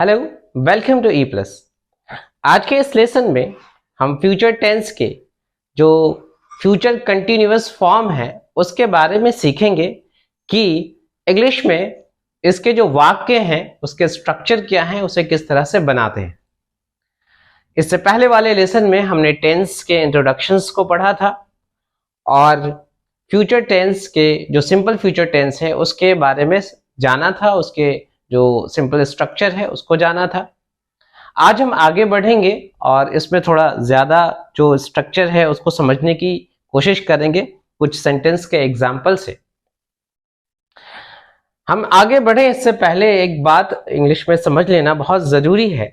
Hello, welcome to E plus. आज के इस लेसन में हम फ्यूचर टेंस के जो फ्यूचर कंटिन्यूअस फॉर्म है उसके बारे में सीखेंगे कि इंग्लिश में इसके जो वाक्य हैं उसके स्ट्रक्चर क्या हैं, उसे किस तरह से बनाते हैं। इससे पहले वाले लेसन में हमने टेंस के इंट्रोडक्शंस को पढ़ा था और फ्यूचर टेंस के जो सिंपल फ्यूचर टेंस है उसके बारे में जाना था, उसके जो सिंपल स्ट्रक्चर है उसको जाना था। आज हम आगे बढ़ेंगे और इसमें थोड़ा ज्यादा जो स्ट्रक्चर है उसको समझने की कोशिश करेंगे कुछ सेंटेंस के एग्जाम्पल से। हम आगे बढ़े इससे पहले एक बात इंग्लिश में समझ लेना बहुत जरूरी है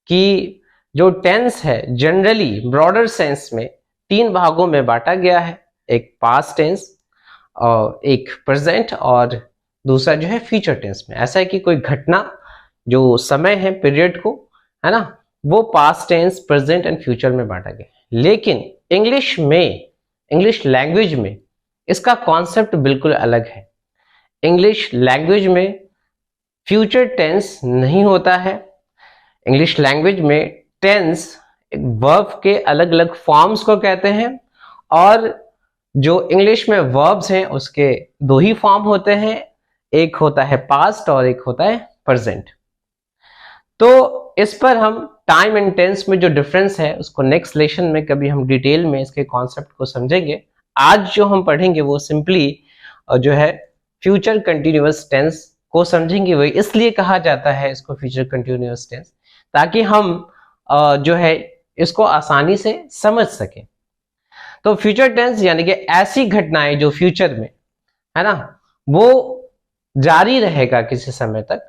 कि जो टेंस है जनरली ब्रॉडर सेंस में तीन भागों में बांटा गया है। एक पास्ट टेंस और एक प्रेजेंट और दूसरा जो है फ्यूचर टेंस में। ऐसा है कि कोई घटना जो समय है पीरियड को, है ना, वो past tense, present and future में बांटा गया। लेकिन इंग्लिश में, इंग्लिश लैंग्वेज में इसका कॉन्सेप्ट बिल्कुल अलग है। इंग्लिश लैंग्वेज में फ्यूचर टेंस नहीं होता है। इंग्लिश लैंग्वेज में टेंस वर्ब के अलग अलग फॉर्म्स को कहते हैं और जो इंग्लिश में वर्ब्स हैं उसके दो ही फॉर्म होते हैं, एक होता है पास्ट और एक होता है प्रेजेंट। तो इस पर हम टाइम एंड टेंस में जो डिफरेंस है उसको नेक्स्ट लेसन में कभी हम डिटेल में इसके कॉन्सेप्ट को समझेंगे। आज जो हम पढ़ेंगे वो सिंपली जो है फ्यूचर कंटिन्यूअस टेंस को समझेंगे। वही इसलिए कहा जाता है इसको फ्यूचर कंटिन्यूअस टेंस ताकि हम जो है इसको आसानी से समझ सकें। तो फ्यूचर टेंस यानी कि ऐसी घटनाएं जो फ्यूचर में, है ना, वो जारी रहेगा किसी समय तक।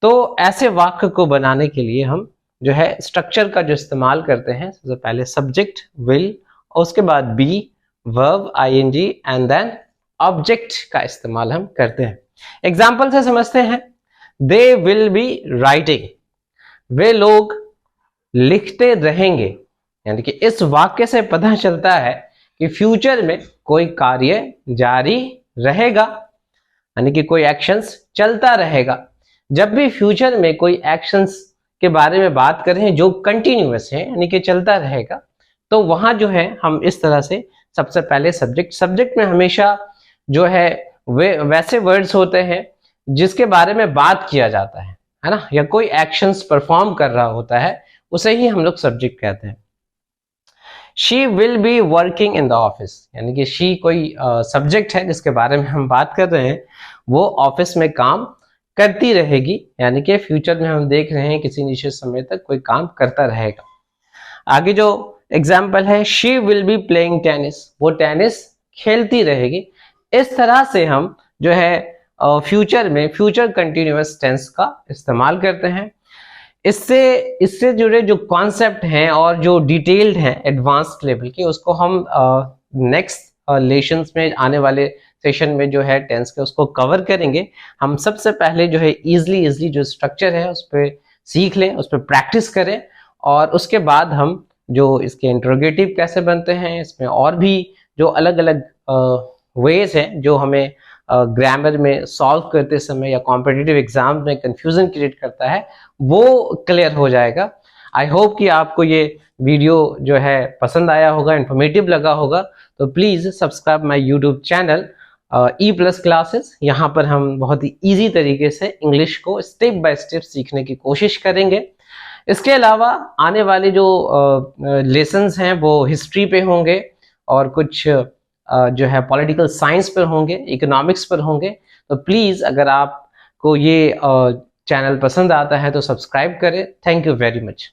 तो ऐसे वाक्य को बनाने के लिए हम जो है स्ट्रक्चर का जो इस्तेमाल करते हैं, सबसे पहले सब्जेक्ट विल और उसके बाद be, verb ING and then object का इस्तेमाल हम करते हैं। एग्जाम्पल से समझते हैं। दे विल बी राइटिंग, वे लोग लिखते रहेंगे। यानी कि इस वाक्य से पता चलता है कि फ्यूचर में कोई कार्य जारी रहेगा, यानी कि कोई एक्शंस चलता रहेगा। जब भी फ्यूचर में कोई एक्शंस के बारे में बात करें जो कंटिन्यूअस है यानी कि चलता रहेगा, तो वहां जो है हम इस तरह से सबसे पहले सब्जेक्ट में हमेशा जो है वे वैसे वर्ड्स होते हैं जिसके बारे में बात किया जाता है ना, या कोई एक्शंस परफॉर्म कर रहा होता है, उसे ही हम लोग सब्जेक्ट कहते हैं। She will be working in the office, यानी कि शी कोई सब्जेक्ट है जिसके बारे में हम बात कर रहे हैं, वो ऑफिस में काम करती रहेगी। यानी कि फ्यूचर में हम देख रहे हैं किसी निश्चित समय तक कोई काम करता रहेगा। आगे जो एग्जाम्पल है, she will be playing tennis, वो टेनिस खेलती रहेगी। इस तरह से हम जो है फ्यूचर में फ्यूचर कंटिन्यूअस टेंस का इस्तेमाल करते हैं। इससे जुड़े जो कॉन्सेप्ट हैं और जो डिटेल्ड हैं एडवांस्ड लेवल के, उसको हम नेक्स्ट लेसन्स में, आने वाले सेशन में जो है टेंस के, उसको कवर करेंगे। हम सबसे पहले जो है इजली जो स्ट्रक्चर है उस पर सीख लें, उस पर प्रैक्टिस करें और उसके बाद हम जो इसके इंट्रोगेटिव कैसे बनते हैं, इसमें और भी जो अलग अलग वेज हैं जो हमें ग्रामर में सॉल्व करते समय या कॉम्पिटिटिव एग्जाम में कंफ्यूजन क्रिएट करता है, वो क्लियर हो जाएगा। आई होप कि आपको ये वीडियो जो है पसंद आया होगा, इन्फॉर्मेटिव लगा होगा। तो please subscribe my YouTube channel E plus classes. यहाँ पर हम बहुत ही ईजी तरीके से इंग्लिश को स्टेप बाय स्टेप सीखने की कोशिश करेंगे। इसके अलावा आने वाले जो लेसन्स हैं वो हिस्ट्री पे होंगे और कुछ जो है पॉलिटिकल साइंस पर होंगे, इकोनॉमिक्स पर होंगे। तो प्लीज अगर आपको ये चैनल पसंद आता है तो सब्सक्राइब करें। Thank you very much.